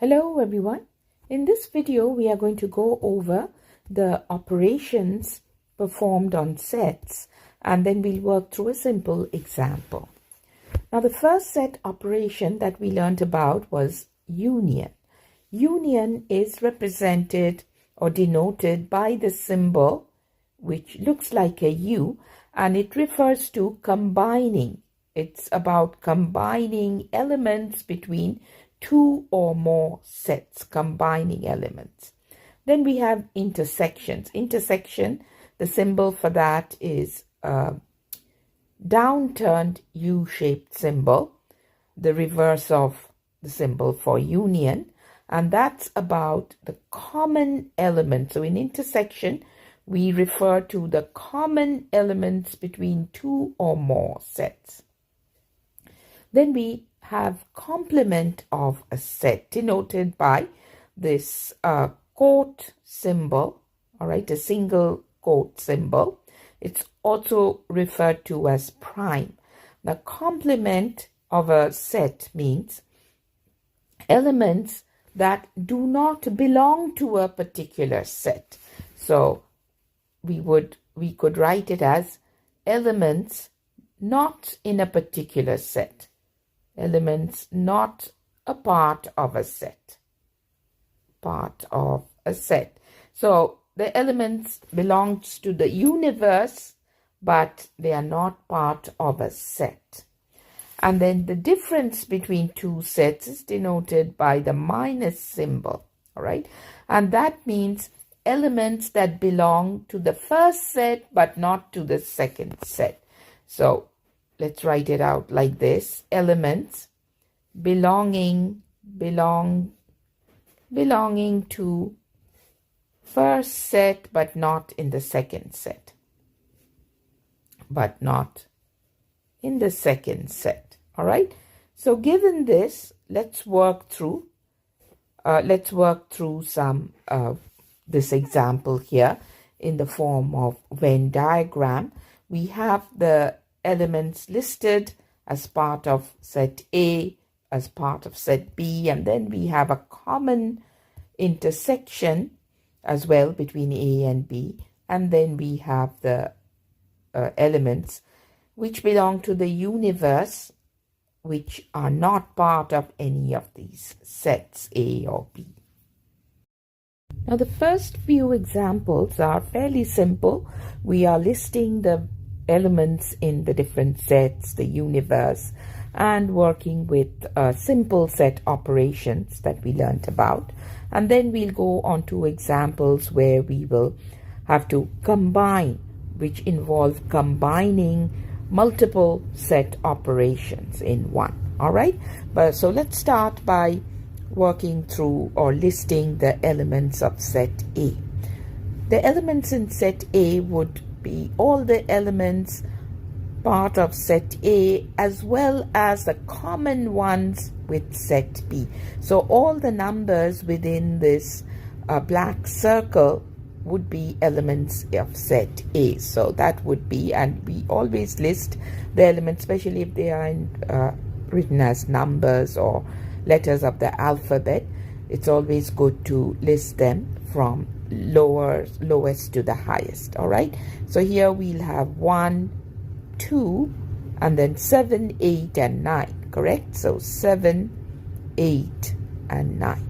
Hello everyone. In this video we are going to go over the operations performed on sets and then we'll work through a simple example. Now the first set operation that we learned about was union. Union is represented or denoted by the symbol which looks like a U, and it refers to combining. It's about combining elements between two or more sets, combining elements. Then we have intersections. Intersection, the symbol for that is a downturned U-shaped symbol, the reverse of the symbol for union, and that's about the common element. So in intersection, we refer to the common elements between two or more sets. Then we have complement of a set denoted by this quote symbol, all right, a single quote symbol. It's also referred to as prime. The complement of a set means elements that do not belong to a particular set. So we could write it as elements not in a particular set. Elements not a part of a set. Part of a set. So the elements belongs to the universe, but they are not part of a set. And then the difference between two sets is denoted by the minus symbol. All right. And that means elements that belong to the first set, but not to the second set. So let's write it out like this. Elements belonging to first set but not in the second set. But not in the second set. All right. So given this, let's work through some this example here in the form of Venn diagram. We have the elements listed as part of set A, as part of set B, and then we have a common intersection as well between A and B, and then we have the elements which belong to the universe which are not part of any of these sets A or B. Now the first few examples are fairly simple. We are listing the elements in the different sets, the universe, and working with simple set operations that we learnt about. And then we'll go on to examples where we will have to combine, which involve combining multiple set operations in one. All right. So let's start by working through or listing the elements of set A. The elements in set A would be all the elements part of set A as well as the common ones with set B. So all the numbers within this black circle would be elements of set A. So that would be, and we always list the elements, especially if they are written as numbers or letters of the alphabet. It's always good to list them from lowest to the highest. All right. So here we'll have 1, 2, and then 7, 8, and 9. Correct. So 7, 8, and 9.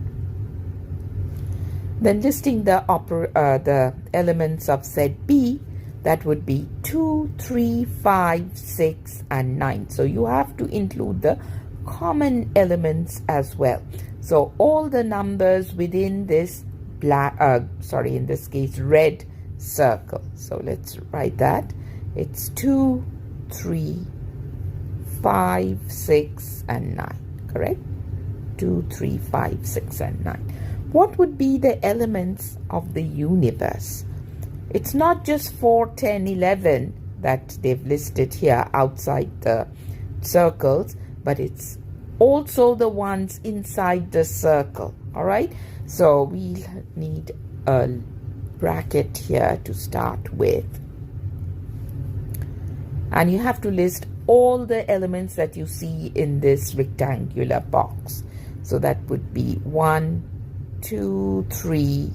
Then listing the elements of set B, that would be 2, 3, 5, 6, and 9. So you have to include the common elements as well. So all the numbers within this in this case red circle. So let's write that. It's 2, 3, 5, 6, and 9. Correct? 2, 3, 5, 6, and 9. What would be the elements of the universe? It's not just 4, 10, 11 that they've listed here outside the circles, but it's also the ones inside the circle. All right. So we need a bracket here to start with. And you have to list all the elements that you see in this rectangular box. So that would be 1, 2, 3.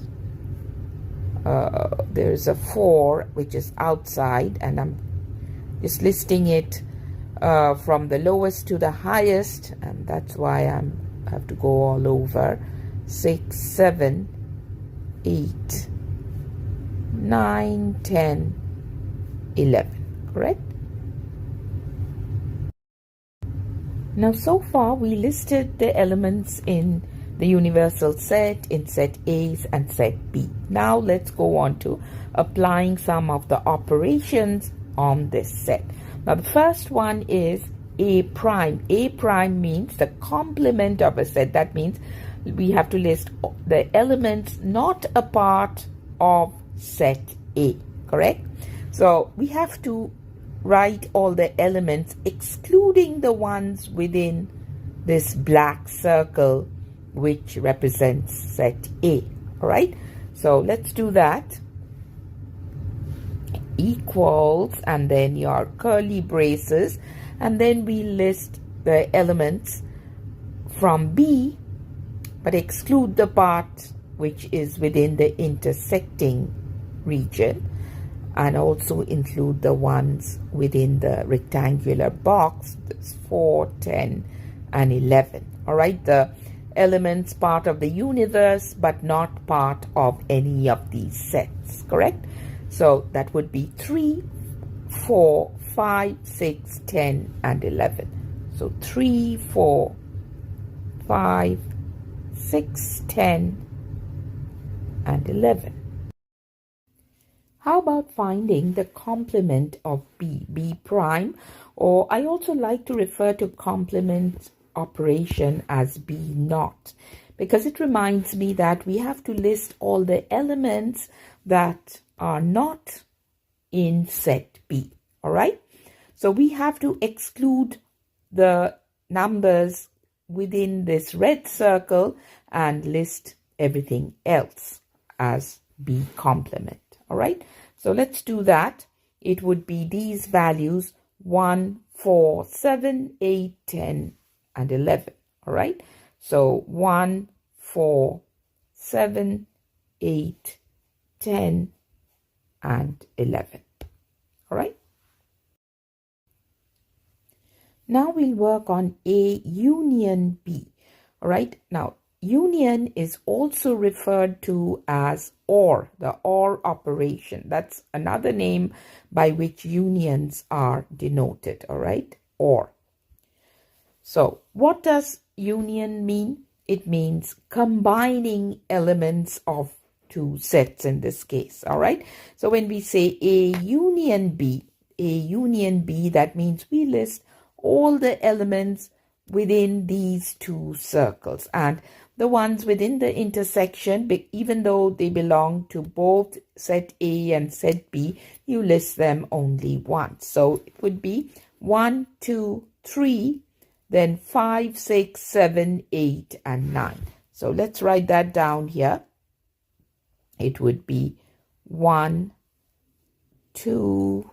There's a 4 which is outside, and I'm just listing it from the lowest to the highest, and that's why I have to go all over. 6, 7, 8, 9, 10, 11, correct? Now, so far we listed the elements in the universal set, in set A and set B. Now let's go on to applying some of the operations on this set. Now the first one is A prime. A prime means the complement of a set. That means we have to list the elements not a part of set A, correct? So we have to write all the elements excluding the ones within this black circle which represents set A. All right, so let's do that. Equals, and then your curly braces, and then we list the elements from B but exclude the part which is within the intersecting region, and also include the ones within the rectangular box. That's 4, 10, and 11. All right, the elements part of the universe but not part of any of these sets, correct? So that would be 3, 4, 5, 6, 10, and 11. So 3, 4, 5, 6, 10, and 11. How about finding the complement of B, B prime, or I also like to refer to complement operation as B naught, because it reminds me that we have to list all the elements that are not in set B. All right, so we have to exclude the numbers within this red circle and list everything else as B complement. All right, so let's do that. It would be these values 1, 4, 7, 8, 10, and 11. All right, so 1, 4, 7, 8, 10, and 11. All right, now we'll work on A union B. All right, now union is also referred to as OR, the OR operation. That's another name by which unions are denoted. All right, OR. So what does union mean? It means combining elements of two sets in this case. All right, so when we say A union B, that means we list all the elements within these two circles, and the ones within the intersection, even though they belong to both set A and set B, you list them only once. So it would be 1, 2, 3, then 5, 6, 7, 8, and 9. So let's write that down here. It would be 1, 2,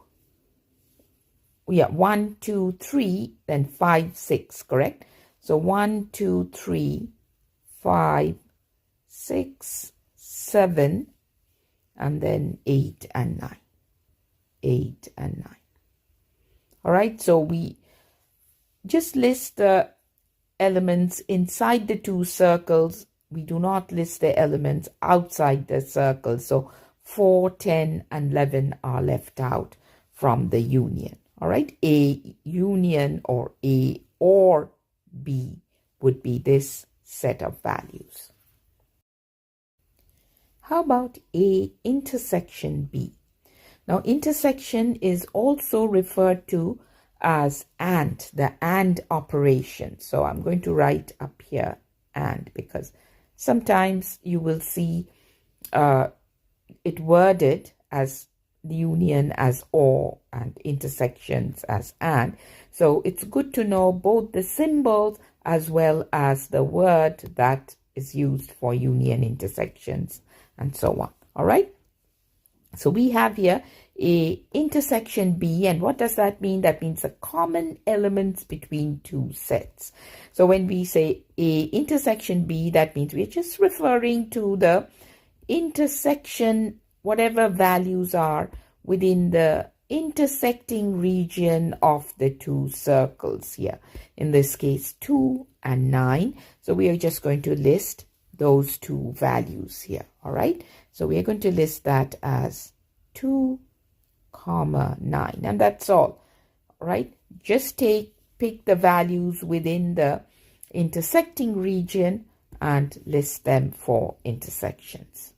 1, 2, 3, then 5, 6, correct? So 1, 2, 3, 5, 6, 7, and then 8 and 9. 8 and 9. All right, so we just list the elements inside the two circles. We do not list the elements outside the circle. So 4, 10, and 11 are left out from the union. All right, A union or A or B would be this set of values. How about A intersection B? Now, intersection is also referred to as AND, the AND operation. So I'm going to write up here AND, because sometimes you will see it worded as the union as OR and intersections as AND. So it's good to know both the symbols as well as the word that is used for union, intersections, and so on. All right. So we have here A intersection B, and what does that mean? That means the common elements between two sets. So when we say A intersection B, that means we're just referring to the intersection, whatever values are within the intersecting region of the two circles here. In this case, 2 and 9. So we are just going to list those two values here. All right. So we are going to list that as 2, 9, and that's all. All right. Just pick the values within the intersecting region and list them for intersections.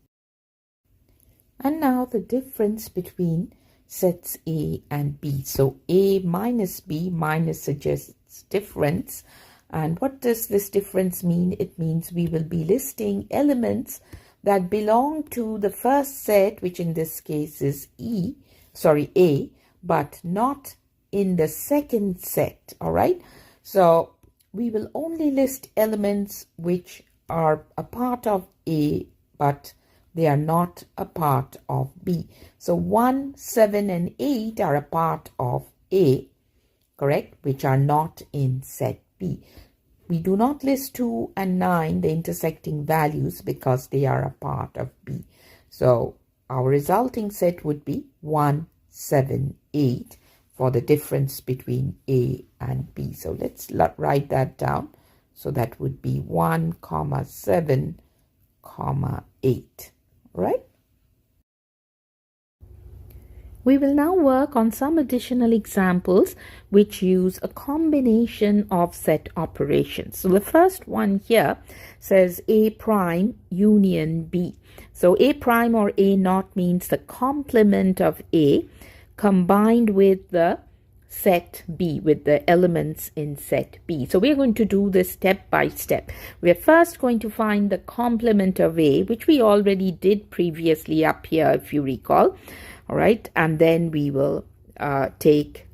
And now the difference between sets A and B. So A minus B, minus suggests difference. And what does this difference mean? It means we will be listing elements that belong to the first set, which in this case is A, but not in the second set. All right. So we will only list elements which are a part of A, but they are not a part of B. So 1, 7, and 8 are a part of A, correct, which are not in set B. We do not list 2 and 9, the intersecting values, because they are a part of B. So our resulting set would be 1, 7, 8 for the difference between A and B. So let's write that down. So that would be 1, 7, 8. Right? We will now work on some additional examples which use a combination of set operations. So the first one here says A prime union B. So A prime or A naught means the complement of A combined with the set B, with the elements in set B. So we're going to do this step by step. We're first going to find the complement of A, which we already did previously up here, if you recall. All right. And then we will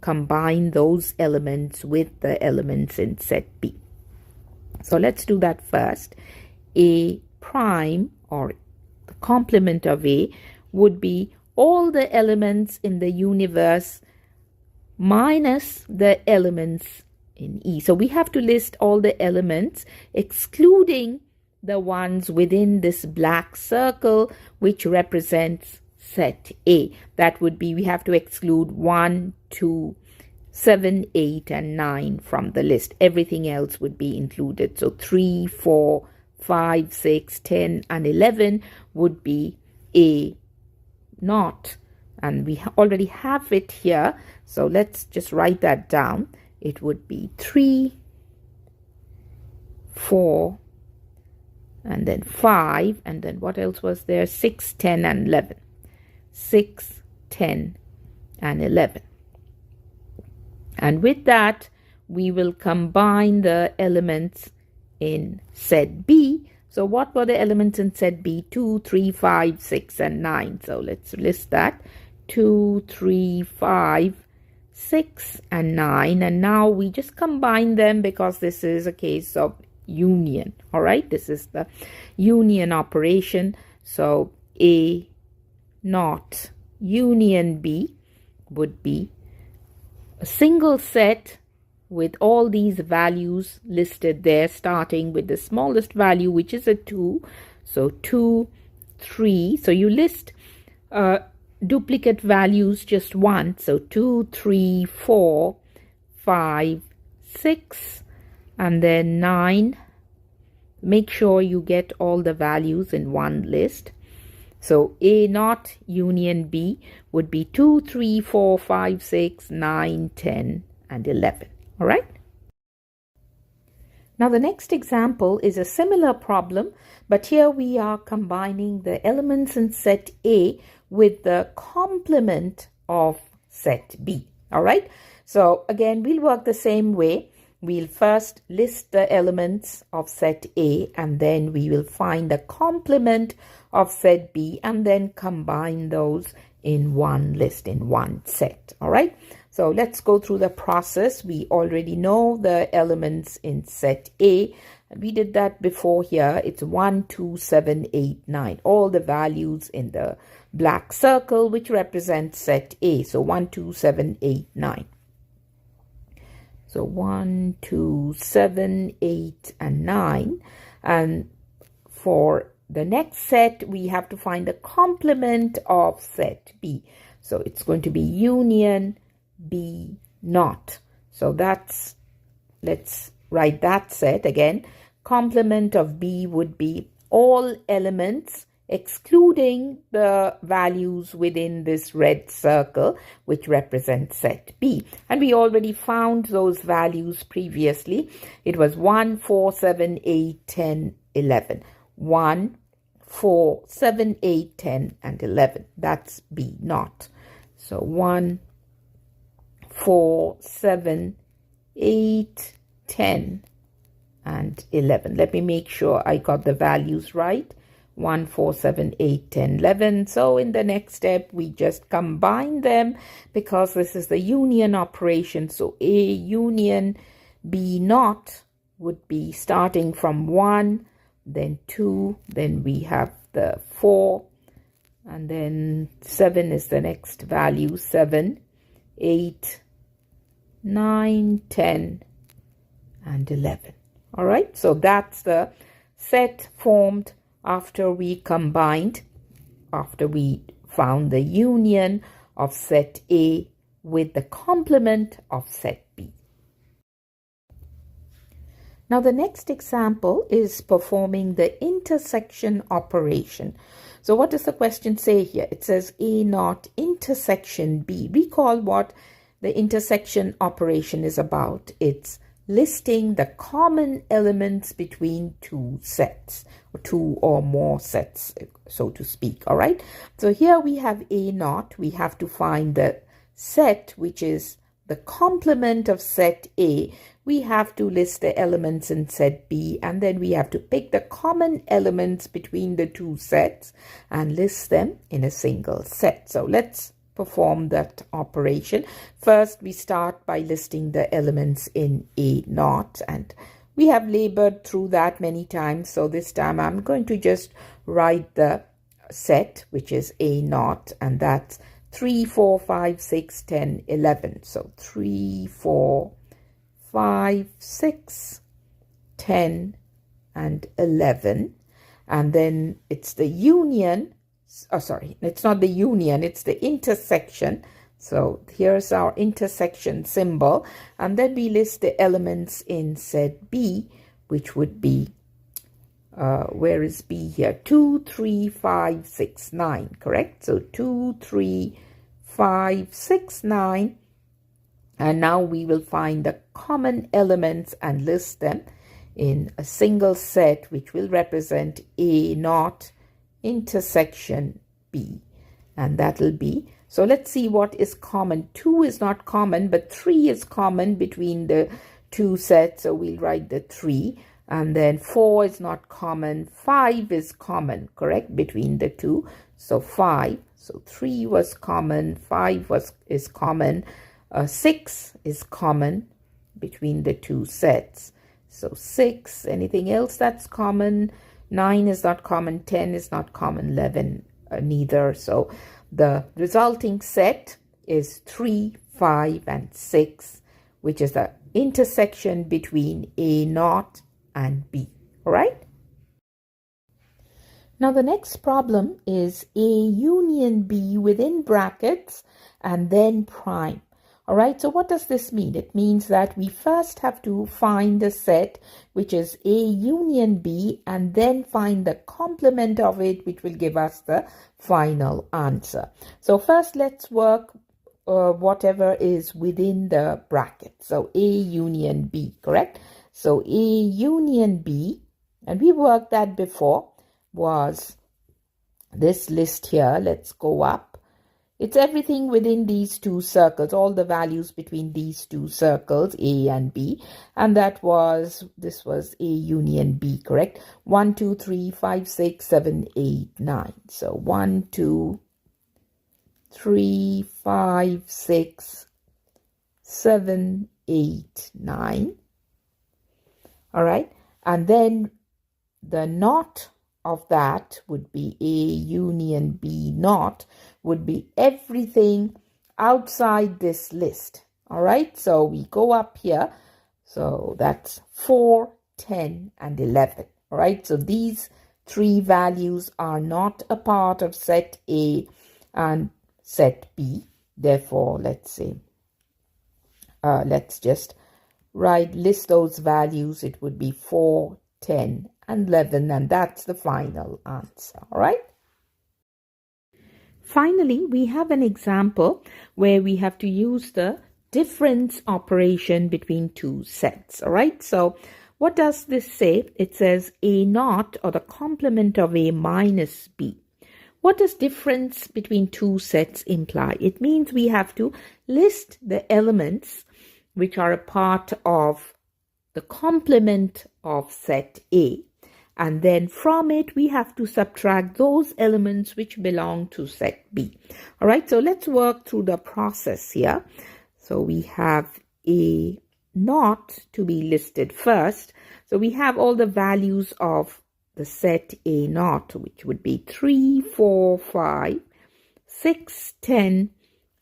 combine those elements with the elements in set B. So let's do that first. A prime, or the complement of A, would be all the elements in the universe minus the elements in E. So we have to list all the elements excluding the ones within this black circle which represents set A. That would be, we have to exclude 1, 2, 7, 8, and 9 from the list. Everything else would be included. So 3, 4, 5, 6, 10, and 11 would be A naught. And we already have it here. So let's just write that down. It would be 3, 4, and then 5. And then what else was there? 6, 10, and 11. 6, 10, and 11. And with that, we will combine the elements in set B. So what were the elements in set B? 2, 3, 5, 6, and 9. So let's list that. 2, 3, 5, 6, and 9. And now we just combine them because this is a case of union. All right, this is the union operation. So A naught union B would be a single set with all these values listed there, starting with the smallest value, which is a 2. So 2, 3. So you list duplicate values just once. So 2, 3, 4, 5, 6, and then 9. Make sure you get all the values in one list. So A naught union B would be 2, 3, 4, 5, 6, 9, 10, and 11. All right. Now the next example is a similar problem, but here we are combining the elements in set A with the complement of set B. All right. So again, we'll work the same way. We'll first list the elements of set A, and then we will find the complement of set B, and then combine those in one list, in one set. All right. So let's go through the process. We already know the elements in set A. We did that before here. It's 1, 2, 7, 8, 9. All the values in the black circle, which represents set A. So 1, 2, 7, 8, 9. So 1, 2, 7, 8, and 9. And for the next set, we have to find the complement of set B. So it's going to be union B naught. So let's write that set again. Complement of B would be all elements excluding the values within this red circle, which represents set B. And we already found those values previously. It was 1, 4, 7, 8, 10, 11. 1, 4, 7, 8, 10, and 11. That's B naught. So 1, 4, 7, 8, 10, and 11. Let me make sure I got the values right. 1, 4, 7, 8, 10, 11. So in the next step, we just combine them because this is the union operation. So A union B naught would be starting from 1, then 2, then we have the 4, and then 7 is the next value. 7, 8, 9, 10, and 11. All right, so that's the set formed after we found the union of set A with the complement of set B. Now the next example is performing the intersection operation. So what does the question say here? It says A naught intersection B. Recall what the intersection operation is about. It's listing the common elements between two sets, or two or more sets, so to speak. All right. So here we have A naught. We have to find the set which is the complement of set A. We have to list the elements in set B, and then we have to pick the common elements between the two sets and list them in a single set. So let's perform that operation. First, we start by listing the elements in A naught, and we have labored through that many times. So this time I'm going to just write the set, which is A naught, and that's 3, 4, 5, 6, 10, 11. So 3, 4, 5, 6, 10, and 11. And then it's the union. Oh, sorry, it's not the union, it's the intersection. So here's our intersection symbol. And then we list the elements in set B, which would be, where is B here? 2, 3, 5, 6, 9, correct? So 2, 3, 5, 6, 9. And now we will find the common elements and list them in a single set, which will represent A naught intersection B. And that'll be, so let's see what is common. 2 is not common, but 3 is common between the two sets. So we'll write the 3. And then 4 is not common. 5 is common, correct, between the two. So 5. So 3 was common. 5 is common. 6 is common between the two sets. So 6. Anything else that's common? 9 is not common. 10 is not common. 11 neither. So the resulting set is 3, 5, and 6, which is the intersection between A naught and B. All right. Now the next problem is A union B within brackets and then prime. All right, so what does this mean? It means that we first have to find the set which is A union B and then find the complement of it, which will give us the final answer. So first let's work whatever is within the bracket. So A union B, correct? So A union B, and we worked that before, was this list here. Let's go up. It's everything within these two circles, all the values between these two circles, A and B. And this was A union B, correct? 1, 2, 3, 5, 6, 7, 8, 9. So 1, 2, 3, 5, 6, 7, 8, 9. All right. And then the not of that would be A union B not, would be everything outside this list. All right, so we go up here. So that's 4, 10, and 11. All right, so these three values are not a part of set A and set B. Therefore, let's just list those values. It would be 4, 10, and 11, and that's the final answer. All right. Finally, we have an example where we have to use the difference operation between two sets. All right. So what does this say? It says A naught, or the complement of A minus B. What does difference between two sets imply? It means we have to list the elements which are a part of the complement of set A. And then from it, we have to subtract those elements which belong to set B. All right, so let's work through the process here. So we have A naught to be listed first. So we have all the values of the set A naught, which would be 3, 4, 5, 6, 10,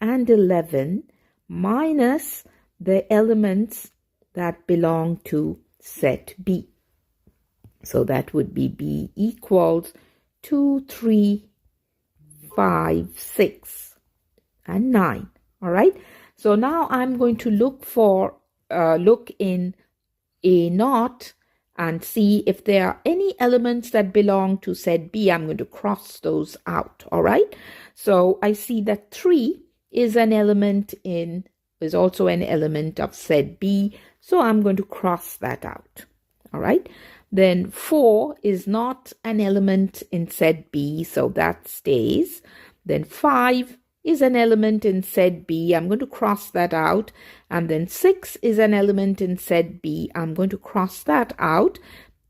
and 11, minus the elements that belong to set B. So that would be B equals 2, 3, 5, 6, and 9. All right. So now I'm going to look in A naught and see if there are any elements that belong to set B. I'm going to cross those out. All right. So I see that 3 is also an element of set B. So I'm going to cross that out. All right. Then 4 is not an element in set B, so that stays. Then 5 is an element in set B. I'm going to cross that out. And then 6 is an element in set B. I'm going to cross that out.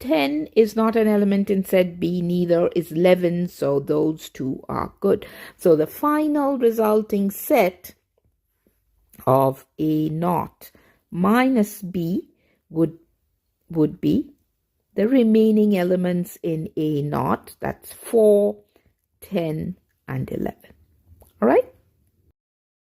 10 is not an element in set B, neither is 11, so those two are good. So the final resulting set of A naught minus B would be the remaining elements in A naught. That's 4, 10, and 11. All right.